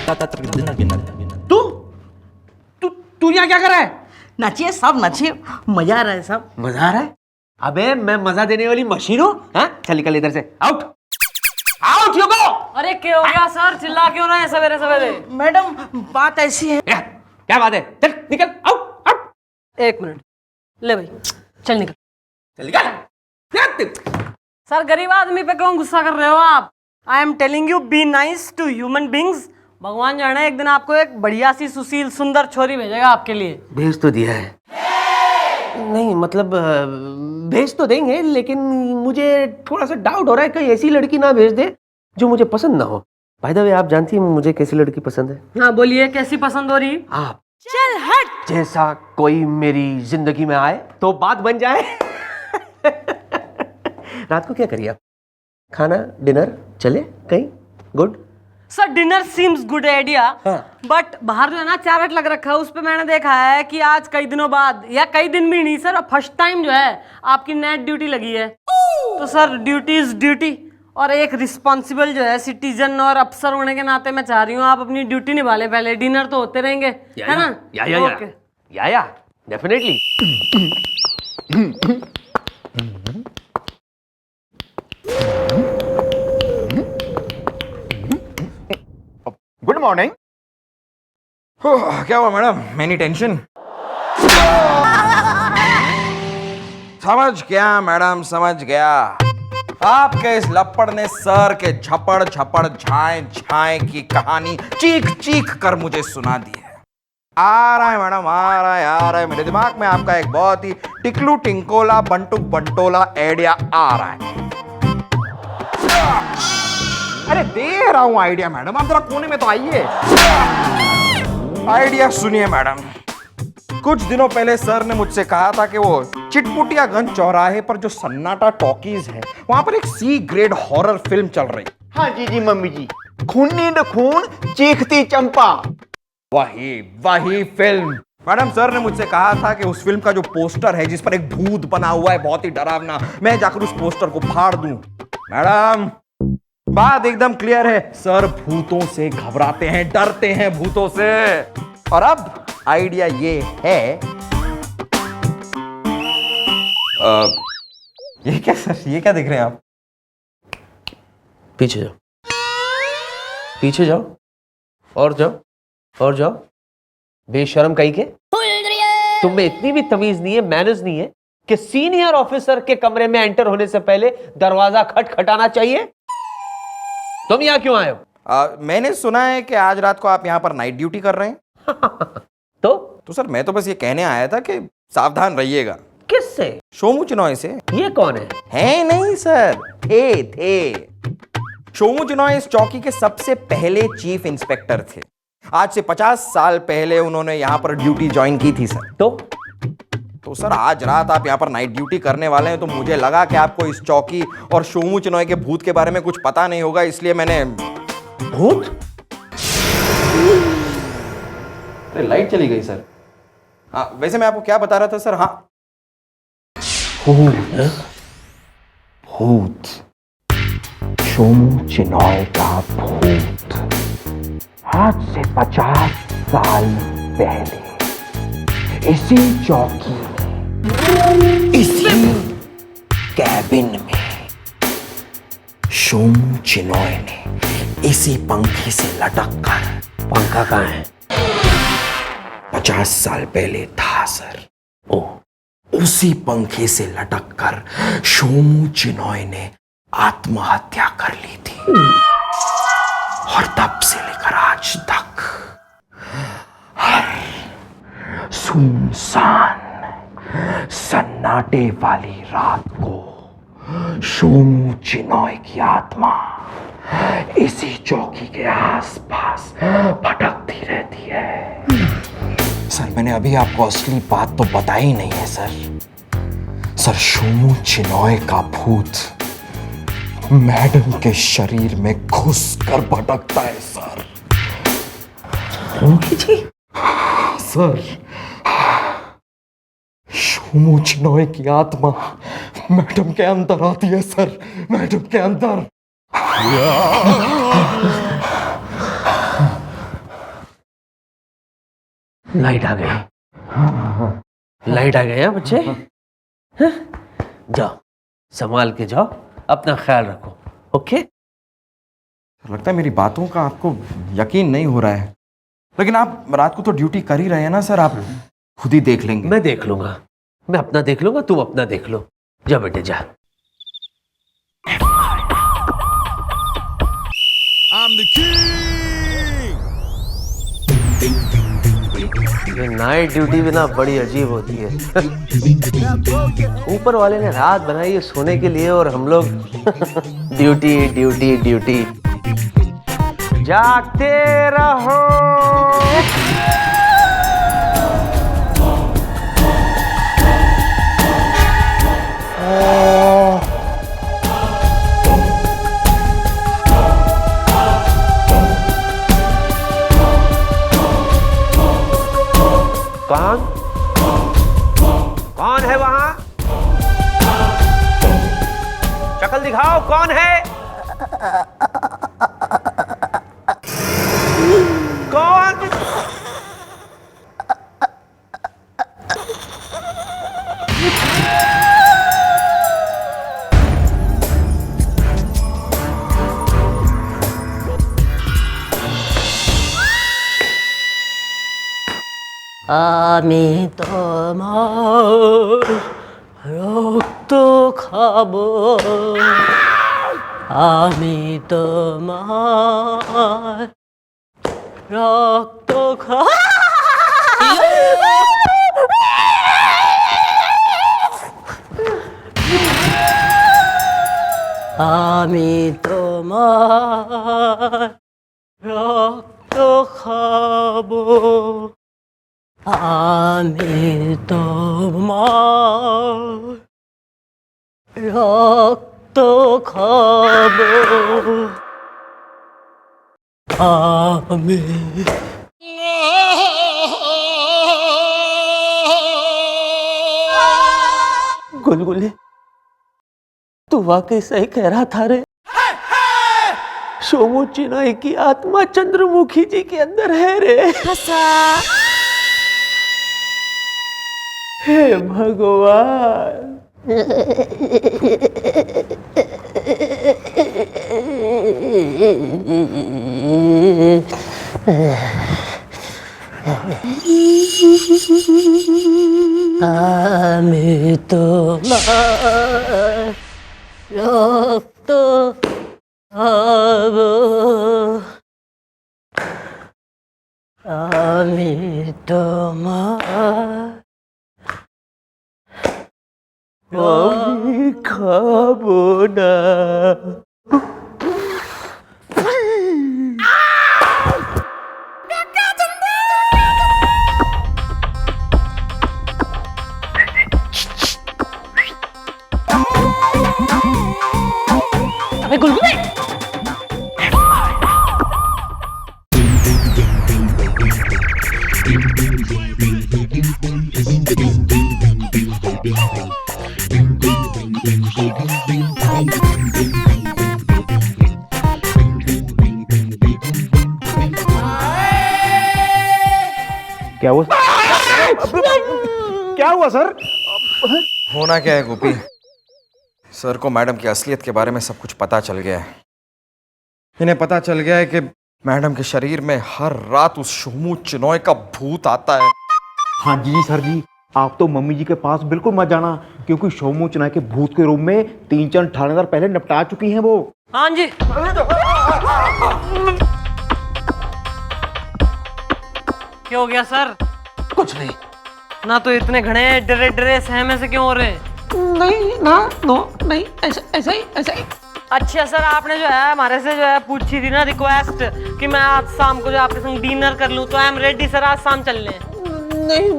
तू तू तू यहाँ क्या कर रहा है? नाचिए सब नाचिए, मजा आ रहा है सब। मजा आ रहा है? अबे मैं मजा देने वाली मशीन हूँ? हाँ चल निकल इधर से, आउट आउट यू गो। अरे क्या हो गया सर, चिल्ला क्यों रहे हैं सवेरे सवेरे? मैडम बात ऐसी है। क्या बात है? चल निकल, आउट आउट। एक मिनट, ले भाई चल निकल। चल निकल। सर गरीब आदमी पे क्यों गुस्सा कर रहे हो आप? I am telling you be nice to human beings. भगवान जाने एक दिन आपको एक बढ़िया सी सुशील सुंदर छोरी भेजेगा आपके लिए। भेज तो दिया है। नहीं मतलब भेज तो देंगे, लेकिन मुझे थोड़ा सा डाउट हो रहा है कहीं ऐसी लड़की ना भेज दे जो मुझे पसंद ना हो। बाय द वे आप जानती हैं मुझे कैसी लड़की पसंद है? हाँ बोलिए, कैसी पसंद हो रही? आप चल हट। जैसा कोई मेरी जिंदगी में आए तो बात बन जाए। रात को क्या करिए आप? खाना डिनर चले कहीं? Good sir dinner seems good idea, but बाहर जो है ना चार्ट लग रखा है, उस पे मैंने देखा है कि आज कई दिनों बाद, या कई दिन भी नहीं सर, फर्स्ट टाइम जो है आपकी नाइट ड्यूटी लगी है। तो सर ड्यूटी इज ड्यूटी, और एक रिस्पॉन्सिबल जो है सिटीजन और अफसर होने के नाते मैं चाह रही हूँ आप अपनी ड्यूटी निभा ले। पहले डिनर तो होते रहेंगे, है ना? या डेफिनेटली। Good morning. क्या हुआ मैडम, मेनी टेंशन? समझ गया मैडम, समझ गया। आपके इस लपड़ ने सर के झपड़ झपड़ झाए झाए की कहानी चीख चीख कर मुझे सुना दी है। आ रहा है मैडम, आ रहा है मेरे दिमाग में आपका एक बहुत ही टिकलू टिंकोला बंटुक बंटोला आइडिया आ रहा है। अरे दे रहा हूं आइडिया मैडम, आप जरा कोने में तो आइए। आइडिया सुनिए मैडम। कुछ दिनों पहले सर ने मुझसे कहा था कि वो चिटपुटियागंज चौराहे पर जो सन्नाटा टॉकीज है, वहां पर एक सी ग्रेड हॉरर फिल्म चल रही। हाँ जी मम्मी जी, खूनी न खून चीखती चंपा। वही फिल्म। मैडम सर ने मुझसे कहा था कि उस फिल्म का जो पोस्टर है जिस पर एक भूत बना हुआ है बहुत ही डरावना, मैं जाकर उस पोस्टर को फाड़ दूं। मैडम बात एकदम क्लियर है, सर भूतों से घबराते हैं, डरते हैं भूतों से। और अब आइडिया ये है, ये क्या सर, ये क्या देख रहे हैं आप? पीछे जाओ, पीछे जाओ, और जाओ और जाओ। बेशर्म कहीं के, तुम में इतनी भी तमीज नहीं है, मैनर्स नहीं है कि सीनियर ऑफिसर के कमरे में एंटर होने से पहले दरवाजा खटखटाना चाहिए। तुम यहाँ क्यों आए हो? मैंने सुना है कि आज रात को आप यहाँ पर नाइट ड्यूटी कर रहे हैं। तो सर मैं तो बस ये कहने आया था कि सावधान रहिएगा। किससे? शोमू चिनॉय से। ये कौन है? है नहीं सर, थे। शोमू चिनॉय इस चौकी के सबसे पहले चीफ इंस्पेक्टर थे। आज से 50 साल पहले उन्होंने यहाँ पर ड्यूटी ज्वाइन की थी सर। तो सर आज रात आप यहाँ पर नाइट ड्यूटी करने वाले हैं, तो मुझे लगा कि आपको इस चौकी और शोमू चिनॉय के भूत के बारे में कुछ पता नहीं होगा, इसलिए मैंने। भूत? अरे लाइट चली गई सर। हाँ वैसे मैं आपको क्या बता रहा था सर। हाँ भूत, शोमू चिनॉय का भूत। आज से 50 साल पहले इसी चौकी में, इसी कैबिन में शोमू चिनॉय ने इसी पंखे से लटक कर, पंखा कहाँ है? 50 साल पहले था सर। उसी पंखे से लटक कर शोमू चिनॉय ने आत्महत्या कर ली थी, और तब से लेकर आज तक हर सुनसान सन्नाटे वाली रात को शोमू चिनॉय की आत्मा इसी चौकी के आसपास भटकती रहती है। सर मैंने अभी आपको असली बात तो बताई नहीं है सर। शोमू चिनॉय का भूत मैडम के शरीर में घुस कर भटकता है सर। जी सर शोमू चिनॉय की आत्मा मैडम के अंदर आती है सर, मैडम के अंदर। लाइट आ गई, लाइट आ गई है बच्चे। हाँ? जाओ, संभाल के जाओ, अपना ख्याल रखो, ओके? लगता है मेरी बातों का आपको यकीन नहीं हो रहा है, लेकिन आप रात को तो ड्यूटी कर ही रहे हैं ना सर, आप खुद ही देख लेंगे। मैं देख लूंगा, मैं अपना देख लूंगा, तुम अपना देख लो। जा बेटे जा। ये नाइट ड्यूटी भी ना बड़ी अजीब होती है। ऊपर वाले ने रात बनाई है सोने के लिए और हम लोग ड्यूटी ड्यूटी ड्यूटी। जागते रहो। कौन कौन है वहां? शक्ल दिखाओ, कौन है? कौन? আমি তোমার রক্ত খাবো, আমি তোমার রক্ত আমি তোমার রক্ত খাবো, আমি তোমার রক্ত খাবো, আমি गुलगुले, तू वाकई सही कह रहा था रे। सोमू चिनाई की आत्मा चंद्रमुखी जी के अंदर है रे। हे भगवान। আমি তোমার রক্ত খাবো, আমি তোমার আমি খাবো না। अबे गुलगुले, क्या हुआ? क्या हुआ सर? होना क्या है गोपी, सर को मैडम की असलियत के बारे में सब कुछ पता चल गया है। इन्हें पता चल गया है कि मैडम के शरीर में हर रात उस सोमू चिनॉय का भूत आता है। हाँ जी सर जी, आप तो मम्मी जी के पास बिल्कुल मत जाना, क्योंकि सोमू चिनाई के भूत के रूप में 3-4 थानेदार पहले निपटा चुकी हैं वो। हाँ जी। क्या हो गया सर? कुछ नहीं। ना तो इतने घने डरे डरे सहमे से क्यों हो रहे? नहीं ना, नो नहीं, ऐसा ऐसा ही। अच्छा सर, आपने जो है हमारे से जो है पूछी थी ना रिक्वेस्ट कि मैं आज शाम को जो आपके संग डिनर कर लूं, तो आई एम रेडी सर, आज शाम चल लें। नहीं,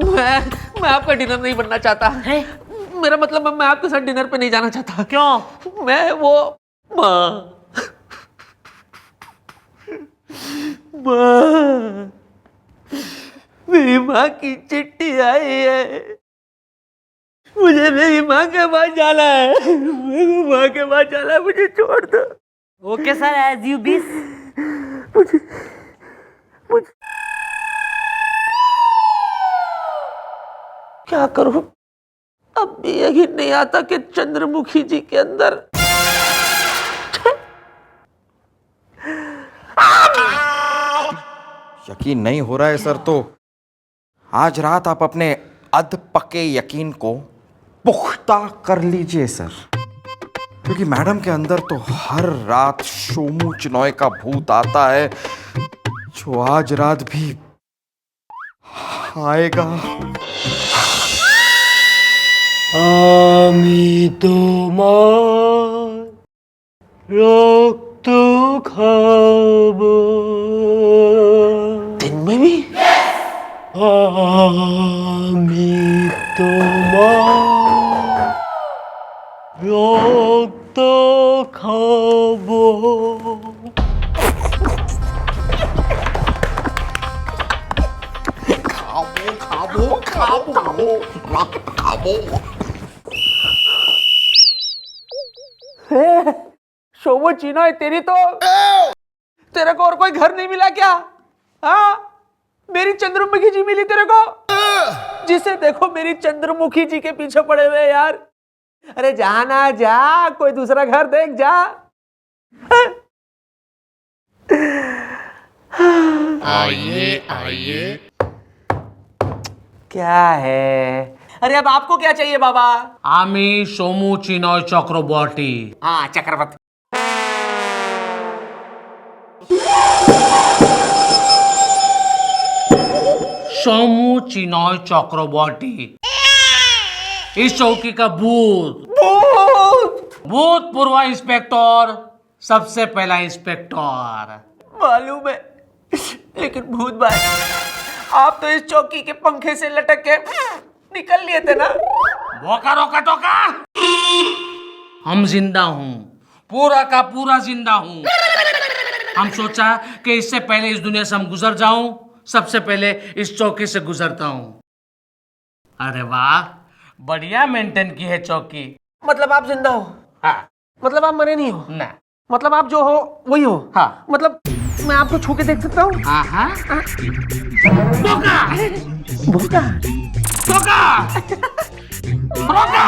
मैं आपका डिनर नहीं बनना चाहता है। मेरा मतलब मैं आपके साथ डिनर पे नहीं जाना चाहता। क्यों? मैं वो माँ मेरी माँ की चिट्ठी आई है, मुझे मेरी माँ के पास जाना है। मेरे को माँ के पास जाना है, मुझे छोड़ दो। Okay sir, as you wish. क्या करूं? अब भी यकीन नहीं आता कि चंद्रमुखी जी के अंदर यकीन नहीं हो रहा है सर, तो आज रात आप अपने अध पके यकीन को पुख्ता कर लीजिए सर, क्योंकि मैडम के अंदर तो हर रात शोमू चिनॉय का भूत आता है, जो आज रात भी आएगा। আমি তোমার রক্ত খাবো। दिन में भी আমি তোমার রক্ত খাবো। शोमू चिनॉय, तेरी तो तेरे को और कोई घर नहीं मिला क्या? हाँ, मेरी चंद्रमुखी जी मिली तेरे को, जिसे देखो मेरी चंद्रमुखी जी के पीछे पड़े हुए यार। अरे जा ना जा, कोई दूसरा घर देख जा। आइए आइए। क्या है? अरे अब आपको क्या चाहिए बाबा? আমি সোমু চিনয় চক্রবর্তী। हाँ, चक्रवर्ती। सोमू चिनय चक्रवर्ती इस चौकी का भूत, भूतपूर्व इंस्पेक्टर, सबसे पहला इंस्पेक्टर। मालूम है, लेकिन भूत भाई, आप तो इस चौकी के पंखे से लटक के निकल लिए थे ना। बोका रोका टोका, हम जिंदा हूँ, पूरा का पूरा जिंदा हूँ। हम सोचा कि इससे पहले इस दुनिया से हम गुजर जाऊं, सबसे पहले इस चौकी से गुजरता हूँ। अरे वाह, बढ़िया मेंटेन की है चौकी। मतलब आप जिंदा हो? हाँ। मतलब आप मरे नहीं हो? ना। मतलब आप जो हो वही हो? हाँ। मतलब मैं आपको छू के देख सकता हूँ? हाँ हाँ। बोका भूखा? बोका बोका।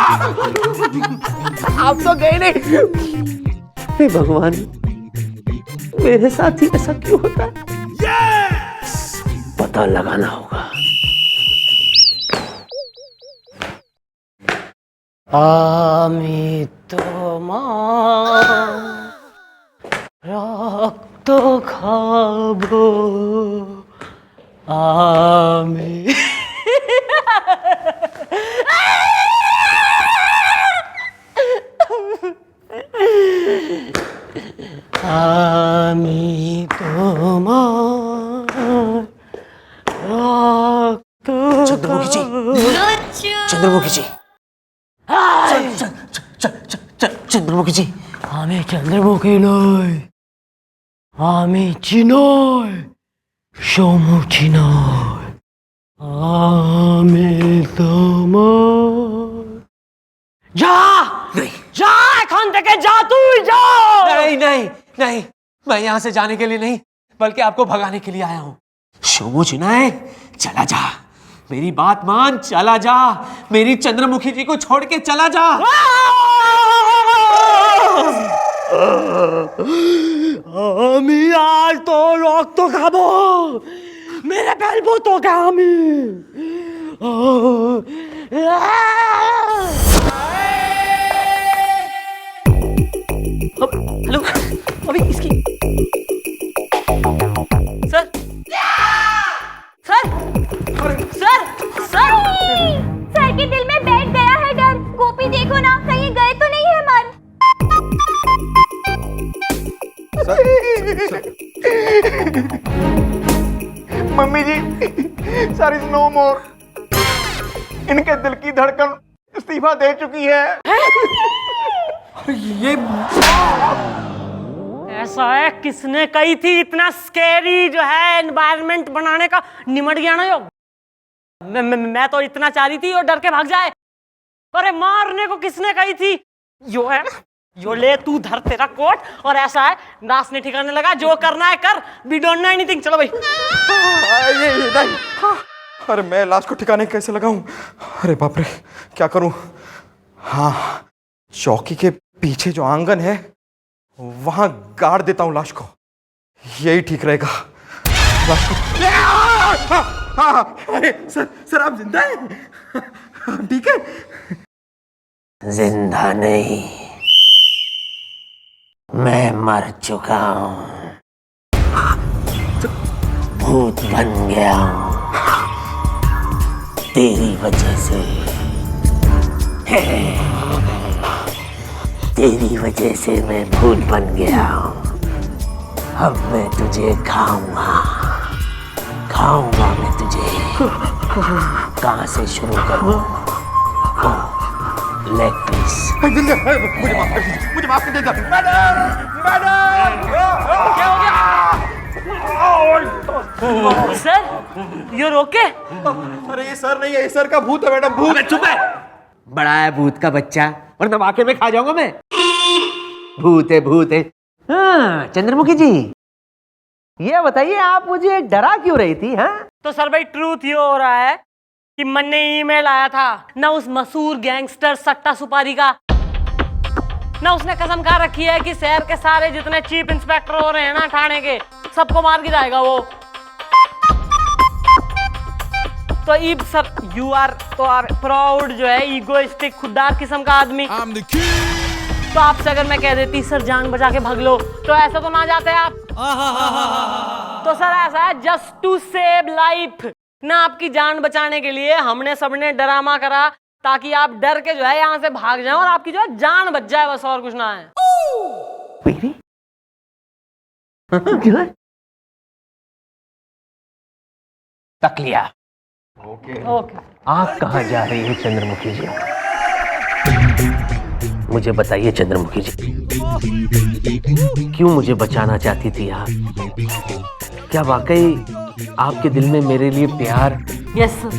आप तो गए नहीं। हे भगवान, मेरे साथ ही ऐसा क्यों होता है? पता लगाना होगा। আমি তোমার রক্ত খাবো। আমি আমি তোমার রক্ত चंद्रमुखी जी, चंद्रमुखी जी, चंद्रमुखी जी, আমি চন্দ্রমুখী নই, আমি চিনয়, সোমু চিনয়। আমি তোমার। যা যা, এখান থেকে যা, তুই যা। नहीं नहीं नहीं, मैं यहां से जाने के लिए नहीं, बल्कि आपको भगाने के लिए आया हूं। शोमू चिनॉय, चला जा, मेरी बात मान, चला जा, मेरी चंद्रमुखी जी को छोड़ के चला जा। আমি আর তোর রক্ত খাবো, মেরে ফেলবো তোকে আমি। हेलो, अभी इसकी sir sir sir sir sir के दिल में बैठ गया है डर। गोपी देखो ना, कहीं गए तो नहीं है मर। Mummy ji, sir is no more. इनके दिल की धड़कन इस्तीफा दे चुकी है। ऐसा है, किसने कही थी इतना स्कैरी जो है एनवायरनमेंट बनाने का? निमट गया ना जो। मैं तो इतना चाह रही थी और डर के भाग जाए। अरे मारने को किसने कही थी? यो है, यो ले तू, धर तेरा कोट। और ऐसा है, नाचने ठिकाने लगा, जो करना है कर, वी डोंट नो एनीथिंग। चलो भाई। अरे मैं लाश को ठिकाने कैसे लगाऊं? अरे बाप रे, क्या करूं? हाँ, चौकी के पीछे जो आंगन है वहां गाड़ देता हूं लाश को, यही ठीक रहेगा। लाश को हाँ, अरे सर आप जिंदा हैं? ठीक है? जिंदा नहीं, मैं मर चुका हूं, भूत बन गया हूं तेरी वजह से। तेरी वजह से मैं भूत बन गया हूं। अब मैं तुझे खाऊंगा, खाऊंगा मैं तुझे। कहां से शुरू करूं? Leg piece. मुझे माफ कर दीजिए। मैडम, मैडम, क्या हो गया सर? You okay? अरे ये सर नहीं है, ये सर का भूत है मैडम, भूत। चुप है, बड़ा है भूत का बच्चा, वरना वाकई में खा जाऊंगा मैं। भूत है, भूत है। हाँ चंद्रमुखी जी, ये बताइए आप मुझे डरा क्यों रही थी? हाँ तो सर भाई ट्रूथ ये हो रहा है कि मन ने ईमेल आया था ना उस मशहूर गैंगस्टर सट्टा सुपारी का, ना उसने कसम खा रखी है कि शहर के सारे जितने चीफ इंस्पेक्टर हो रहे हैं ना थाने के, सबको मार के जाएगा वो। तो इब सर यू आर तो आर प्राउड जो है, ईगोइस्टिक खुददार किस्म का आदमी, तो आपसे अगर मैं कह देती सर जान बचा के भाग लो, तो ऐसा तो ना जाते आप। तो सर ऐसा है, जस्ट टू सेव लाइफ ना, आपकी जान बचाने के लिए हमने सबने ड्रामा करा ताकि आप डर के जो है यहाँ से भाग जाएं और आपकी जो है जान बच जाए, बस और कुछ ना है। मेरी तक लिया। ओके। आप कहाँ जा रही है चंद्रमुखी जी? मुझे बताइए चंद्रमुखी जी, क्यों मुझे बचाना चाहती थी आप? क्या वाकई आपके दिल में मेरे लिए प्यार? यस सर,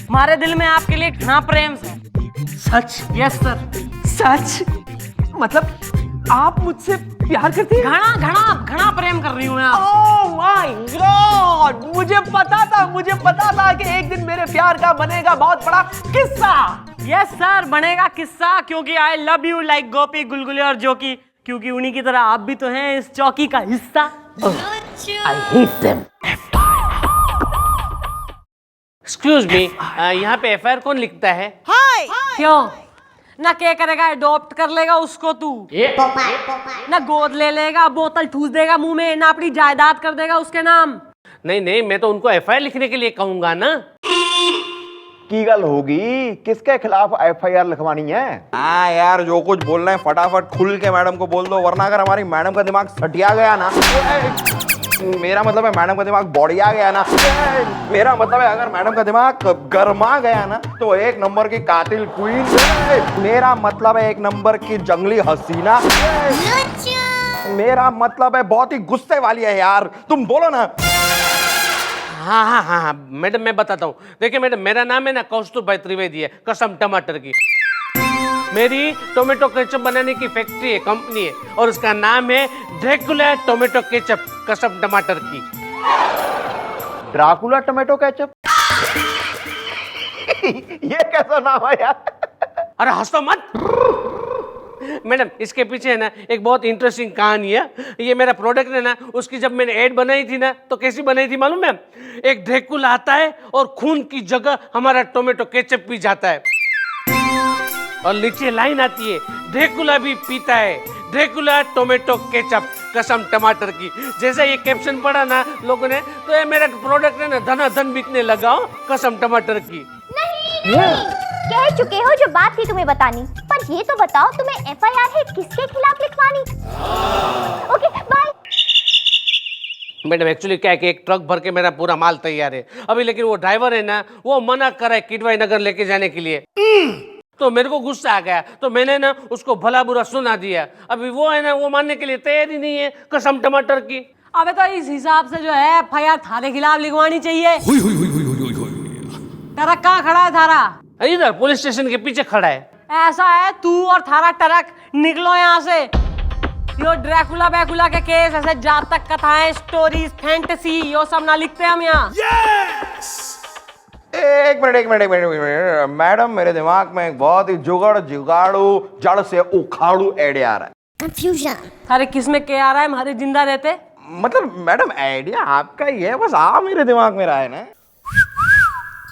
हमारे दिल में आपके लिए घना प्रेम है। सच? Yes sir. सच? मतलब आप मुझसे प्यार करती हैं? घना घना घना प्रेम कर रही हूँ मैं आप। ओह माय गॉड, मुझे पता था कि एक दिन मेरे प्यार का बनेगा बहुत बड़ा किस्सा। यस सर, बनेगा किस्सा, क्योंकि आई लव यू लाइक गोपी गुलगुले और जोकी, क्योंकि उन्हीं की तरह आप भी तो हैं इस चौकी का हिस्सा। I hate them. Excuse me, यहाँ पे एफआईआर कौन लिखता है? क्यों ना क्या करेगा, अडॉप्ट कर लेगा उसको तू, ना गोद ले लेगा, बोतल ठूस देगा मुंह में, ना अपनी जायदाद कर देगा उसके नाम। नहीं नहीं, मैं तो उनको एफआईआर लिखने के लिए कहूंगा ना। की गल होगी, किसके खिलाफ एफआईआर लिखवानी है? हाँ यार, जो कुछ बोलना है फटाफट खुल के मैडम को बोल दो, वरना अगर हमारी मैडम का दिमाग सटिया गया ना, मेरा मतलब है मैडम का दिमाग बढ़िया गया ना, मेरा मतलब है अगर मैडम का दिमाग गरमा गया ना, तो एक नंबर की कातिल क्वीन, मेरा मतलब है एक नंबर की जंगली हसीना, मेरा मतलब है बहुत ही गुस्से वाली है यार। तुम बोलो ना। हाँ हाँ हाँ हाँ मैडम, मैं बताता हूँ। देखिए मैडम, मेरा नाम है ना कौस्तुभ भाई त्रिवेदी है, कसम टमाटर की। मेरी टोमेटो केचप बनाने की फैक्ट्री है, कंपनी है, और उसका नाम है ड्रैकुला टोमेटो केचप, कसम टमाटर की। Dracula tomato ketchup? ये कैसा नाम है यार? अरे हंसो मत मैडम, इसके पीछे है ना एक बहुत इंटरेस्टिंग कहानी है। ये मेरा प्रोडक्ट है ना, उसकी जब मैंने ऐड बनाई थी ना, तो कैसी बनाई थी मालूम है? एक ड्रैकुला आता है और खून की जगह हमारा टोमेटो केचप पी जाता है, और नीचे लाइन आती है, ड्रैकुला भी पीता है, ड्रैकुला टोमेटो केचप, कसम टमाटर की। जैसे ये कैप्शन पढ़ा ना लोगों ने, तो ये मेरा प्रोडक्ट है ना धनाधन बिकने लगा, कसम टमाटर की। नहीं, कह चुके हो जो बात थी तुम्हें बतानी, पर ये तो बताओ तुम्हें एफआईआर है किसके खिलाफ लिखवानी? Okay bye. मैडम एक्चुअली क्या है कि एक ट्रक भर के मेरा पूरा माल तैयार है अभी, लेकिन वो ड्राइवर है ना, वो मना कर रहा है किडवाई नगर लेके जाने के लिए। तो मेरे को गुस्सा आ गया, तो मैंने ना उसको भला बुरा सुना दिया। अभी वो है ना, वो मानने के लिए तैयार ही नहीं है, कसम टमाटर की। अबे तो इस हिसाब से जो है एफआईआर थारे खिलाफ लिखवानी चाहिए। ट्रक कहाँ खड़ा है थारा? इधर पुलिस स्टेशन के पीछे खड़ा है। ऐसा है, तू और थारा ट्रक निकलो यहाँ से। यो ड्रैकुला बैकुला के केस, ऐसे जातक कथाएं, स्टोरीज, फैंटेसी, यो सब ना लिखते हम यहाँ। एक मिनट एक मिनट एक मिनट एक मिनट मैडम, मेरे दिमाग में एक बहुत ही जुगाड़ू जड़ से उखाड़ू आइडिया आ रहा है। अरे किस में क्या आ रहा है, हमारे जिंदा रहते। मतलब मैडम आइडिया आपका ही है, बस आप मेरे दिमाग में रहा है ना।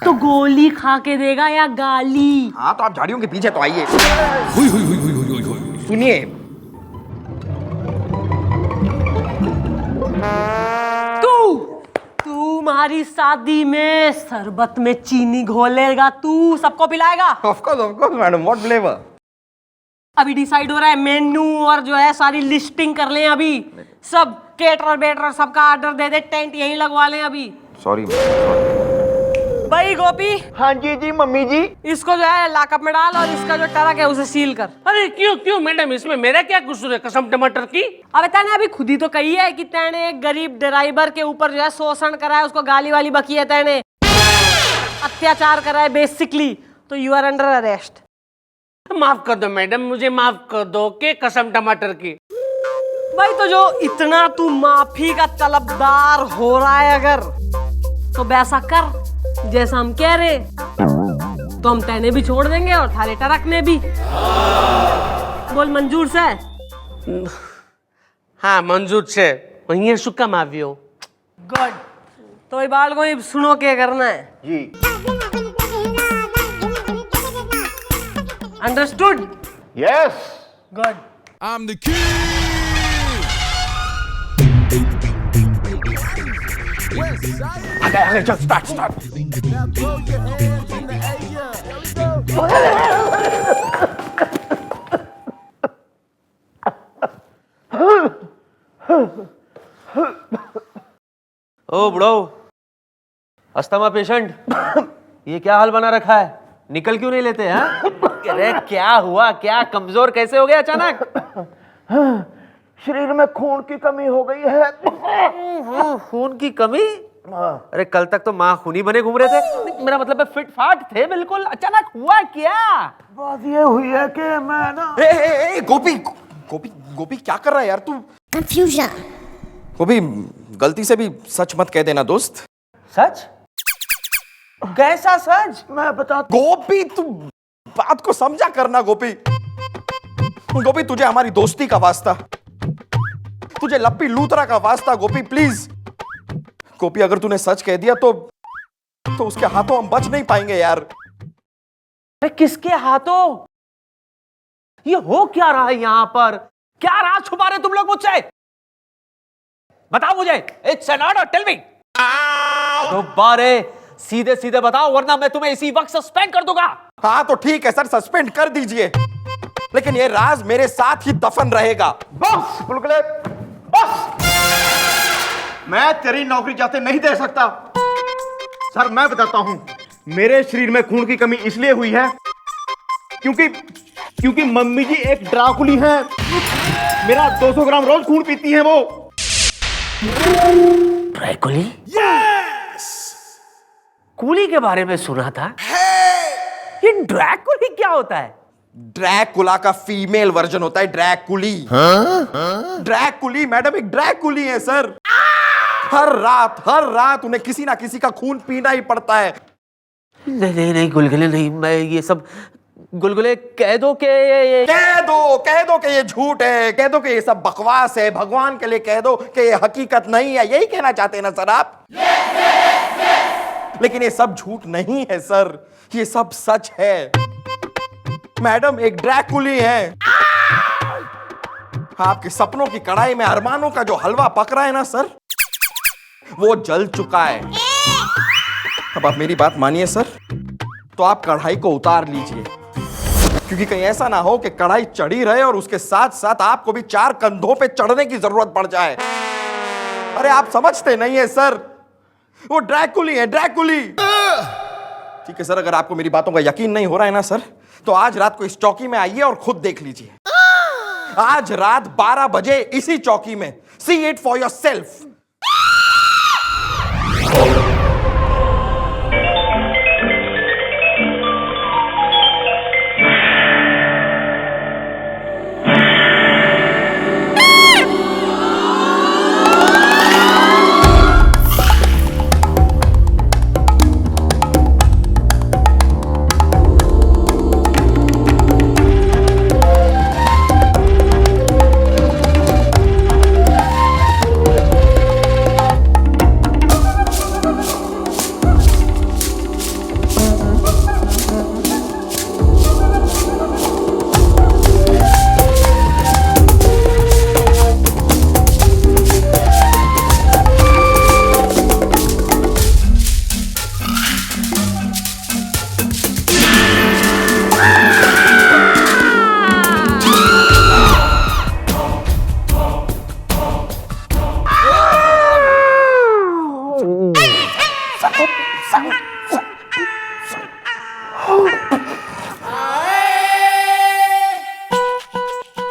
तो गोली खा के देगा या गाली? हाँ तो आप झाड़ियों के पीछे तो आइए। सुनिए, तू हमारी शादी में शरबत में चीनी घोलेगा, तू सबको पिलाएगा। Of course madam, what flavour? अभी डिसाइड हो रहा है मेन्यू और जो है सारी लिस्टिंग कर लें अभी, सब केटरर बेटर सबका ऑर्डर दे दे, टेंट यहीं लगवा लें अभी। सॉरी भाई गोपी, हाँ जी मम्मी जी। इसको जो है लॉकअप में डाल और इसका जो ट्रक है उसे सील कर। अरे क्यों क्यों मैडम, इसमें मेरा क्या कसूर है कसम टमाटर की? अबे तैने अभी खुद ही तो कही है कि तैने एक गरीब ड्राइवर के ऊपर जो है शोषण करा है, उसको गाली वाली बकी है, तैने अत्याचार करा है बेसिकली, तो यू आर अंडर अरेस्ट। माफ कर दो मैडम, मुझे माफ कर दो के कसम टमाटर की। भाई तो जो इतना तू माफी का तलबदार हो रहा है अगर, तो वैसा कर जैसा हम कह रहे, तो हम तैने भी छोड़ देंगे और थारे ट्रक ने भी। बोल मंजूर से? हाँ मंजूर से, वही सुक्का मावियो। गुड। तो ये बाल को ही सुनो क्या करना है जी। अंडरस्टूड? यस। गुड। आगे चल, स्टार्ट। ओ बुढ़ो, अस्थमा पेशेंट, ये क्या हाल बना रखा है? निकल क्यों नहीं लेते हैं? अरे क्या हुआ, क्या कमजोर कैसे हो गया अचानक? शरीर में खून की कमी हो गई है। खून की कमी? अरे कल तक तो माँ खूनी बने घूम रहे थे, मेरा मतलब है फिट फाट थे बिल्कुल, अचानक हुआ क्या? बात ये हुई है कि मैं ना गोपी गोपी गोपी क्या कर रहा है यार तू? कंफ्यूजन। गोपी गलती से भी सच मत कह देना दोस्त। सच? कैसा सच? मैं बता। गोपी तू बात को समझा करना गोपी। गोपी तुझे हमारी दोस्ती का वास्ता, तुझे लप्पी लूतरा का वास्ता गोपी, प्लीज गोपी, अगर तूने सच कह दिया तो उसके हाथों हम बच नहीं पाएंगे यार। अरे किसके हाथों? ये हो क्या रहा है यहाँ पर? क्या राज छुपा रहे तुम लोग मुझसे? बताओ मुझे, it's an order, tell me. दोबारे सीधे सीधे बताओ वरना मैं तुम्हें इसी वक्त सस्पेंड कर दूंगा। हाँ तो ठीक है सर, सस्पेंड कर दीजिए, लेकिन ये राज मेरे साथ ही दफन रहेगा। बस बुलबुले, बस। मैं तेरी नौकरी जाते नहीं दे सकता। सर मैं बताता हूं, मेरे शरीर में खून की कमी इसलिए हुई है क्योंकि मम्मी जी एक ड्राकुली है। मेरा 200 ग्राम रोज खून पीती हैं वो। ड्रैकुली? यस! कूली के बारे में सुना था। ये ड्रैकुली क्या होता है? ड्रैकुला का फीमेल वर्जन होता है ड्रैकुली। ड्रैकुली मैडम एक ड्रैकुली है सर। हर रात उन्हें किसी ना किसी का खून पीना ही पड़ता है। नहीं गुलगुले नहीं, मैं ये सब गुलगुले कह दो कि कह दो कि ये झूठ है, कह दो कि ये सब बकवास है, भगवान के लिए कह दो कि ये हकीकत नहीं है, यही कहना चाहते हैं ना सर आप? लेकिन ये सब झूठ नहीं है सर, ये सब सच है। मैडम एक ड्रैकुली है। आपके सपनों की कढ़ाई में अरमानों का जो हलवा पक रहा है ना सर, वो जल चुका है। अब आप मेरी बात मानिए सर, तो आप कढ़ाई को उतार लीजिए, क्योंकि कहीं ऐसा ना हो कि कढ़ाई चढ़ी रहे और उसके साथ साथ आपको भी 4 कंधों पे चढ़ने की जरूरत पड़ जाए। अरे आप समझते नहीं है सर, वो ड्रैकुली है, ड्रैकुली। ठीक है सर, अगर आपको मेरी बातों का यकीन नहीं हो रहा है ना सर, तो आज रात को इस चौकी में आइए और खुद देख लीजिए। आज रात 12 बजे इसी चौकी में, see it for yourself.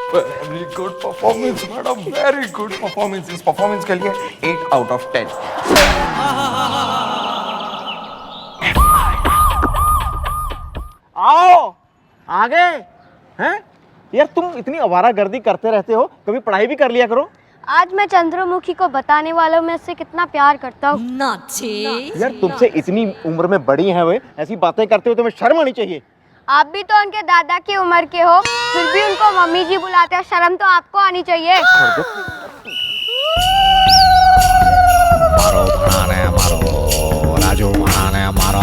Very good performance madam, very good performance. इस परफॉर्मेंस के लिए 8 आउट ऑफ 10। आओ आ गए हैं। यार तुम इतनी आवारागर्दी करते रहते हो, कभी पढ़ाई भी कर लिया करो। आज मैं चंद्रमुखी को बताने वाला हूँ मैं इससे कितना प्यार करता हूँ। यार तुमसे इतनी उम्र में बड़ी हैं वे, ऐसी बातें करते हो तुम्हें शर्म आनी चाहिए। आप भी तो उनके दादा की उम्र के हो, फिर भी उनको मम्मी जी बुलाते हैं, शर्म तो आपको आनी चाहिए। मारो बनाने मारो, राजू बनाने मारो,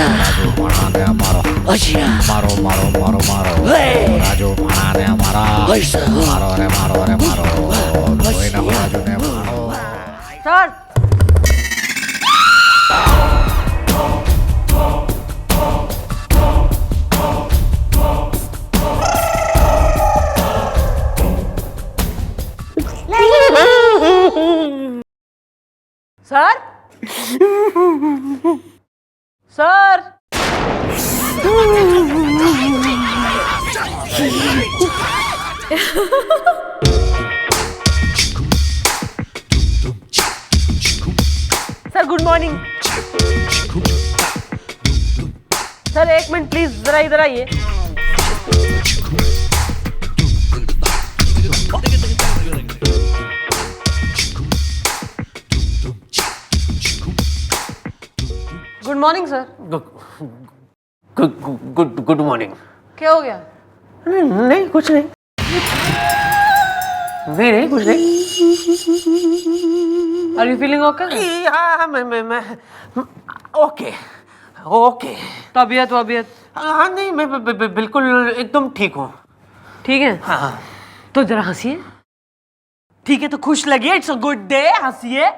राजू बनाने मारो, मारो मारो मारो मारो, राजू बनाने मारो, मारो रे मारो रे मारो, राजू ने मारो। Sir sir sir sir good morning. Sir एक मिनट प्लीज, जरा इधर आइए। Good morning sir. Good morning. क्या हो गया? नहीं कुछ नहीं, नहीं कुछ नहीं। Are you feeling okay? हाँ मैं ओके ओके। तबीयत वबीयत हाँ नहीं मैं बिल्कुल एकदम ठीक हूँ। ठीक है? हाँ तो जरा हंसिए। ठीक है तो खुश लगिए, इट्स अ गुड डे, हंसिए।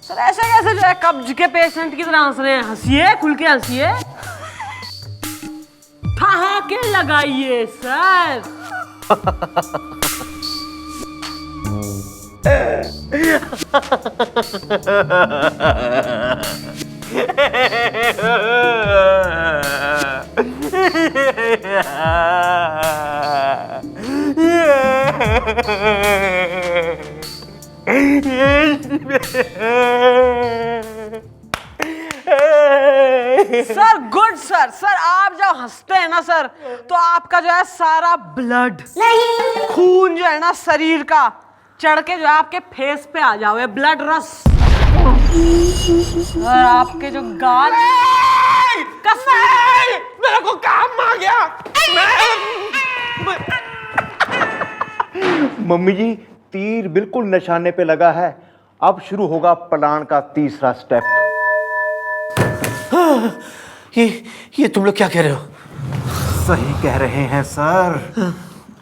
सर ऐसे कैसे जो है कब्ज के पेशेंट की तरह हंस रहे हैं? हंसिए, खुल के हंसिए, ठहाके लगाइए sir. Sir good sir. Sir आप जब हंसते हैं ना सर, तो आपका जो है सारा ब्लड, खून जो है ना शरीर का चढ़ के जो है आपके फेस पे आ जाओगे, ब्लड रस। और आपके जो गाल मेरे को काम आ गया। मम्मी जी तीर बिल्कुल निशाने पे लगा है, अब शुरू होगा प्लान का तीसरा स्टेप। ये तुम लोग क्या कह रहे हो? सही कह रहे हैं सर,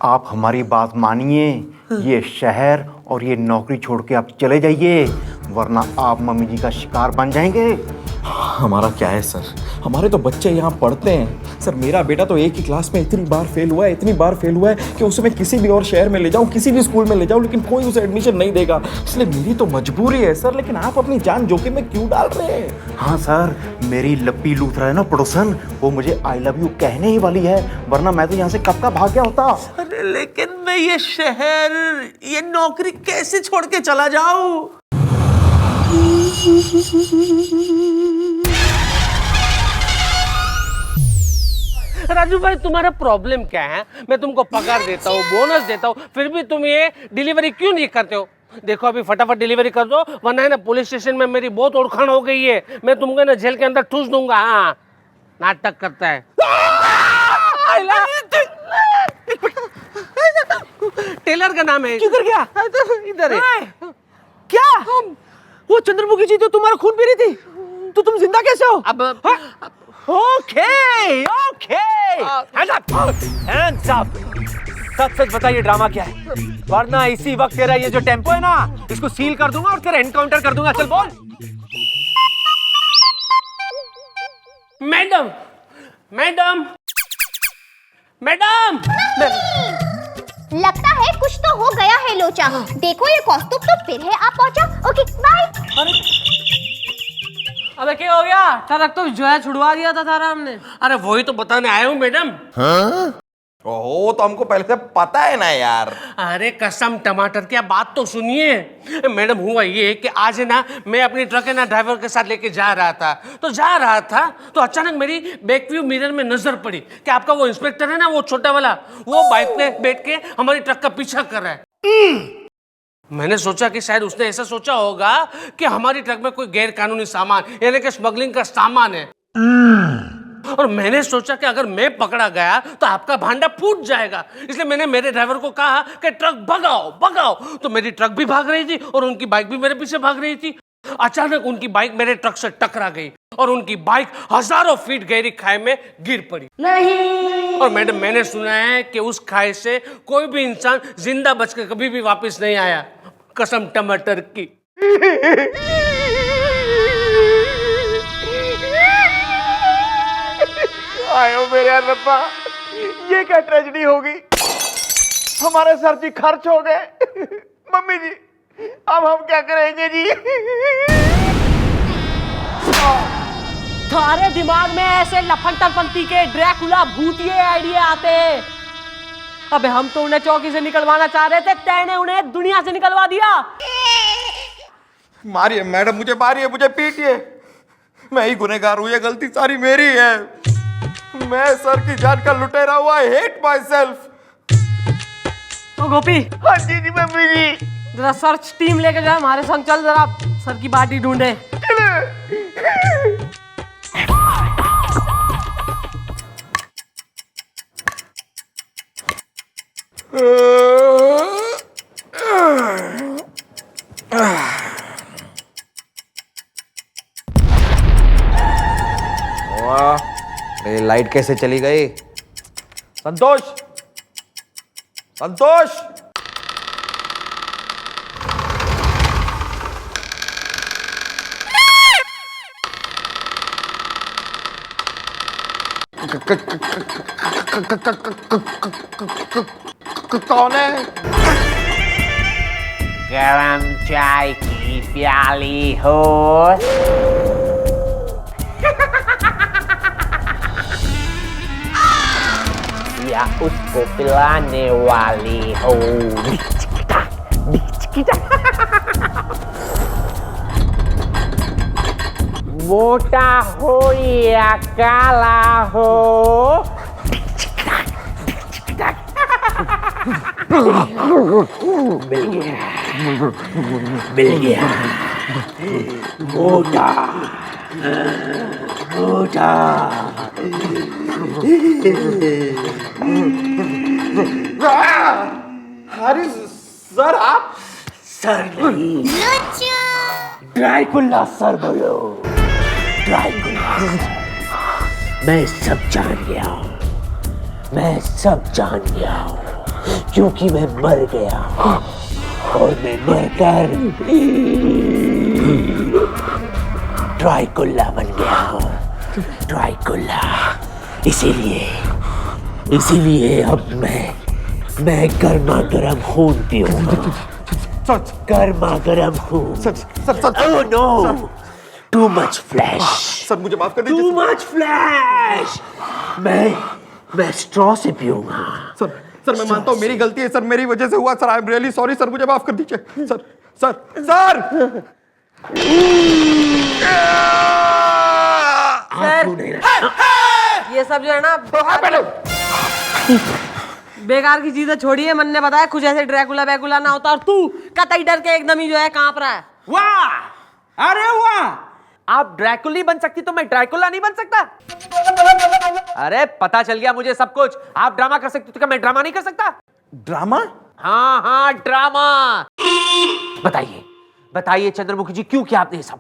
आप हमारी बात मानिए, ये शहर और ये नौकरी छोड़ के आप चले जाइए, वरना आप मम्मी जी का शिकार बन जाएंगे। हमारा क्या है सर, हमारे तो बच्चे यहाँ पढ़ते हैं सर। मेरा बेटा तो एक ही क्लास में इतनी बार फेल हुआ है कि उसे मैं किसी भी और शहर में ले जाऊँ, किसी भी स्कूल में ले जाऊँ, लेकिन कोई उसे एडमिशन नहीं देगा। इसलिए मेरी तो मजबूरी है सर, लेकिन आप अपनी जान जोखिम में क्यों डाल रहे हैं? हाँ सर, मेरी लप्पी लूथरा है ना पड़ोसन, वो मुझे आई लव यू कहने ही वाली है, वरना मैं तो यहाँ से कब का भाग गया होता। अरे लेकिन मैं ये शहर, ये नौकरी कैसे छोड़ के चला जाऊं? राजू भाई तुम्हारा प्रॉब्लम क्या है? मैं तुमको पगार देता हूँ, बोनस देता हूँ, फिर भी तुम ये डिलीवरी क्यों नहीं करते हो? देखो अभी फटाफट डिलीवरी कर दो, वरना है ना पुलिस स्टेशन में मेरी बहुत ओळखाण हो गई है, मैं तुमको ना जेल के अंदर ठूस दूंगा। हाँ नाटक करता है। टेलर का नाम है। किधर गया? इधर है। क्या? वो चंद्रमुखी जी तो तुम्हारा खून पी रही थी, तो तुम जिंदा कैसे हो? अब ओके ओके, हैंड्स अप। सच सच बताइए ड्रामा क्या है, वरना इसी वक्त तेरा ये जो टेम्पो है ना, इसको सील कर दूंगा और तेरा एनकाउंटर कर दूंगा। चल बोल। मैडम मैडम मैडम, लगता है कुछ तो हो गया है लोचा। देखो ये कॉस्ट्यूम तो फिर है आप पहुंचा। Okay bye. अबे क्या हो गया? ट्रक तो जो है छुड़वा दिया था सारा हमने। अरे वही तो बताने आया हूँ मैडम। ओहो, तो हमको पहले से पता है ना यार। अरे कसम टमाटर की, आप बात तो सुनिए मैडम। हुआ ये कि आज है ना, मैं अपनी ट्रक है ना ड्राइवर के साथ लेके जा रहा था तो अचानक मेरी बैक व्यू मिरर में नजर पड़ी कि आपका वो इंस्पेक्टर है ना, वो छोटा वाला, वो बाइक पे बैठ के हमारी ट्रक का पीछा कर रहा है। मैंने सोचा कि शायद उसने ऐसा सोचा होगा कि हमारी ट्रक में कोई गैर कानूनी सामान यानी कि स्मगलिंग का सामान है, और मैंने सोचा कि अगर मैं पकड़ा गया तो आपका भांडा फूट जाएगा। इसलिए मैंने मेरे ड्राइवर को कहा कि ट्रक भगाओ। तो मेरी ट्रक भी भाग रही थी और उनकी बाइक भी मेरे पीछे भाग रही थी। अचानक उनकी बाइक मेरे ट्रक से टकरा गई और उनकी बाइक हजारों फीट गहरी खाई में गिर पड़ी। नहीं। और मैडम, मैंने सुना है कि उस खाई से कोई भी इंसान जिंदा बचकर कभी भी वापस नहीं आया। कसम टमाटर की। आयो मेरे रब्बा, ये क्या ट्रेजेडी हो गई। हमारे सर जी खर्च हो गए। मम्मी जी, अब हम क्या करेंगे जी? तुम्हारे दिमाग में ऐसे लफन टफनती के ड्रैकुला भूतिए आइडिया आते हैं। अबे हम तो उन्हें चौकी से निकलवाना चाह रहे थे, तैने उन्हें दुनिया से निकलवा दिया। मारिए मैडम, मुझे मारिए, मुझे पीटिए। मैं ही गुनहगार हूं, ये गलती सारी मेरी है। मैं सर की जान का लुटेरा हुआ, आई हेट माई सेल्फ। तो गोपी, हाँ जी जी मम्मी जी। जरा सर्च टीम लेके जाओ हमारे संग, चल जरा सर की बाटी ढूंढे। ये लाइट कैसे चली गई? संतोष, संतोष, कौन है? गरम चाय की प्याली हो या उसको पिलाने वाली हो? मोटा हो या काला हो? मिल गया मोटा मोटा। अरे सर, आप? सर नहीं, ड्राइकुला सर बोलो, ड्राइकुला। मैं सब जान गया हूँ, मैं सब जान गया हूँ, क्योंकि मैं मर गया और मैं मरकर ड्राइकुला बन गया हूँ। ड्राइकुला, इसीलिए अब मैं गर्मा गर्म खून पीऊंगा। गर्मा गर्म खून। Oh no, too much flash. Sir मुझे माफ कर दीजिए। Too much flash. मैं स्ट्रॉ से पीऊंगा। सर मैं मानता हूँ मेरी गलती है सर, मेरी वजह से हुआ sir. I am really sorry sir, मुझे माफ कर दीजिए सर। सर ये सब जो है ना बेकार की चीजें छोड़िए। मन ने बताया कुछ ऐसे ड्रैकुला वैकुला ना होता, और तू कतई डर के एकदम ही जो है कांप रहा है। वाह, अरे वाह, आप ड्रैकुली बन सकती तो मैं ड्रैकुला नहीं बन सकता? अरे पता चल गया मुझे सब कुछ। आप ड्रामा कर सकती तो क्या मैं ड्रामा नहीं कर सकता? ड्रामा? हाँ ड्रामा। बताइए चंद्रमुखी जी, क्यों किया आपने ये सब?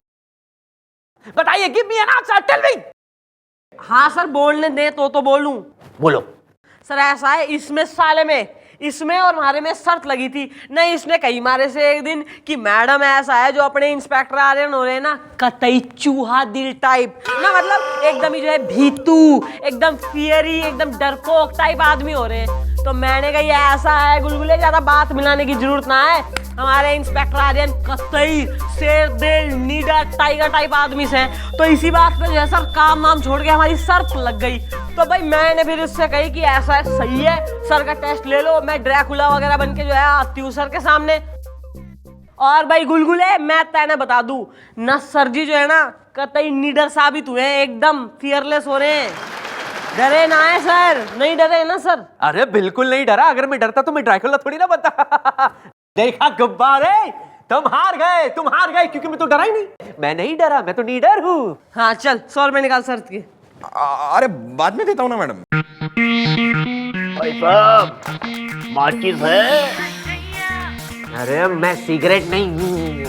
बताइए, give me an answer, tell me. हाँ सर, बोलने दे तो बोलूं। बोलो। सर ऐसा है, इसमें और हमारे में शर्त लगी थी। नहीं, इसने कही मारे से एक दिन कि मैडम ऐसा है जो अपने इंस्पेक्टर आर्यन हो रहे हैं ना, कतई चूहा दिल टाइप ना, मतलब एकदम ही जो है भीतू, एकदम फियरी, एकदम डरपोक टाइप आदमी हो रहे हैं। तो मैंने कहा ये ऐसा है गुलगुले, ज्यादा बात मिलाने की जरूरत ना है। हमारे इंस्पेक्टर आर्यन कतई शेर दिल नीडर टाइगर टाइप आदमी से हैं। तो इसी बात पे जो है सर काम नाम छोड़ के हमारी सर्फ लग गई। तो भाई मैंने फिर इससे कही कि ऐसा है, सही है सर का टेस्ट ले लो, मैं ड्रैकुला वगैरह बन के जो है आती हूँ सर के सामने। और भाई गुलगुले मैं तेने बता दूं न, सर जी जो है ना कतई नीडर साबित हुए हैं, एकदम फियरलेस हो रहे हैं। डरे ना है सर, नहीं डरे ना सर? अरे बिल्कुल नहीं डरा, अगर मैं डरता तो मैं ड्रैकुला थोड़ी ना बनता। देखा गुब्बारे, तुम हार गए क्योंकि मैं तो डरा ही नहीं। मैं नहीं डरा, मैं तो नीडर हूँ। हाँ चल 100 रुपए निकाल सर के। अरे बाद में देता हूँ ना मैडम। भाई साहब माचिस है? अरे मैं सिगरेट नहीं हूँ।